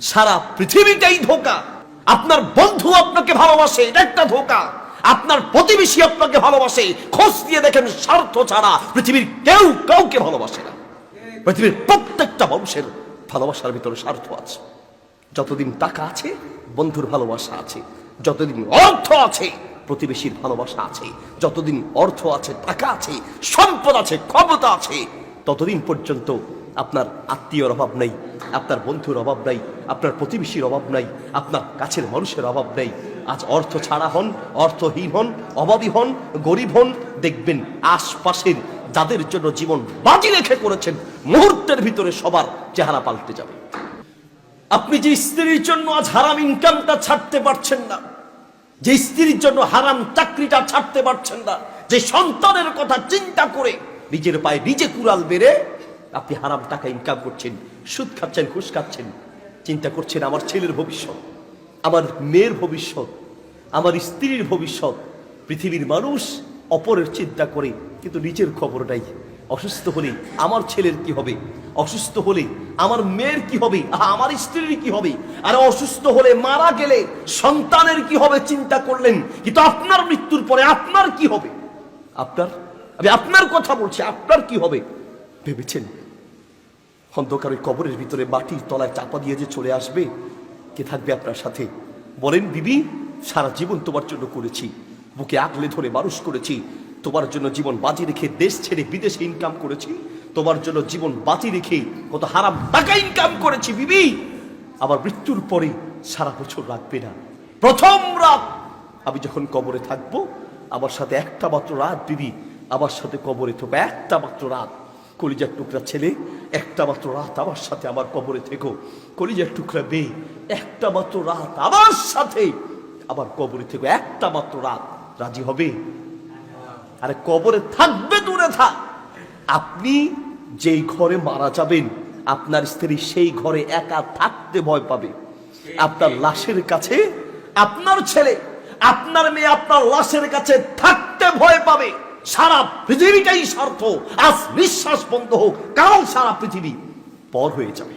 সারা পৃথিবীটাই ধোঁকা। আপনার বন্ধু আপনাকে ভালোবাসে, এটা একটা ধোঁকা। আপনার প্রতিবেশী আপনাকে ভালোবাসে, খোঁজ দিয়ে দেখেন স্বার্থ ছাড়া পৃথিবীর কেউ কাউকে ভালোবাসে না। পৃথিবীর প্রত্যেকটা মানুষের ভালোবাসার ভিতরে স্বার্থ আছে। যতদিন টাকা আছে বন্ধুর ভালোবাসা আছে, যতদিন অর্থ আছে প্রতিবেশীর ভালোবাসা আছে, যতদিন অর্থ আছে, টাকা আছে, সম্পদ আছে, ক্ষমতা আছে, ততদিন পর্যন্ত আপনার আত্মীয়র অভাব নাই, আপনার বন্ধুর অভাব নাই, আপনার প্রতিবেশীর অভাব নাই, আপনার কাছের মানুষের অভাব নাই। আজ অর্থ ছাড়া হন, অর্থহীন হন, অভাবী হন, গরিব হন, দেখবেন আশপাশের যাদের জন্য জীবন বাজি রেখে করেছেন মুহূর্তের ভিতরে সবার চেহারা পাল্টে যাবে। আপনি যে স্ত্রীর জন্য আজ হারাম ইনকামটা ছাড়তে পারছেন না, যে স্ত্রীর জন্য হারাম চাকরিটা ছাড়তে পারছেন না, যে সন্তানের কথা চিন্তা করে নিজের পায়ে নিজে কুড়াল বেড়ে আপনি হারাম টাকা ইনকাম করছেন, সুদ খাচ্ছেন, ঘুষ খাচ্ছেন, চিন্তা করছেন আমার ছেলের ভবিষ্যৎ, আমার মেয়ের ভবিষ্যৎ, আমার স্ত্রীর ভবিষ্যৎ। পৃথিবীর মানুষ অপরের চিন্তা করে কিন্তু নিজের খবর নাই। অসুস্থ হলে আমার ছেলের কি হবে, অসুস্থ হলে আমার মেয়ের কি হবে, আমার স্ত্রীর কি হবে, আর অসুস্থ হলে মারা গেলে সন্তানের কি হবে চিন্তা করলেন, কিন্তু আপনার মৃত্যুর পরে আপনার কি হবে, আমি আপনার কথা বলছি, আপনার কি হবে ভেবেছেন? অন্ধকারে কবরের ভিতরে মাটির তলায় চাপা দিয়ে যে চলে আসবে, কে থাকবে আপনার সাথে? বলেন বিবি, সারা জীবন তোমার জন্য করেছি, বুকে আগলে ধরে মানুষ করেছি, তোমার জন্য জীবন বাজি রেখে দেশ ছেড়ে বিদেশে ইনকাম করেছি, তোমার জন্য জীবন বাজি রেখে কত হারাম টাকা ইনকাম করেছি বিবি। আমার মৃত্যুর পরে সারা বছর রাখবে না, প্রথম রাত আমি যখন কবরে থাকবো আমার সাথে একটা মাত্র রাত বিবি, আমার সাথে কবরে থাকো একটা মাত্র রাত। কলিজার টুকরা ছেলে, একটা মাত্র রাত আমার সাথে আমার কবরে থেকো। কলিজার টুকরা মেয়ে, একটা মাত্র রাত আমার সাথে আমার কবরে থেকো, একটা মাত্র রাত। রাজি হবে? আরে কবরে থাকবে দূরে থাক, আপনি যেই ঘরে মারা যাবেন আপনার স্ত্রী সেই ঘরে একা থাকতে ভয় পাবে। আপনার লাশের কাছে আপনার ছেলে, আপনার মেয়ে আপনার লাশের কাছে থাকতে ভয় পাবে। সারা পৃথিবীটাই স্বার্থ, আজ নিঃশ্বাস বন্ধ হোক, কাল সারা পৃথিবী পর হয়ে যাবে।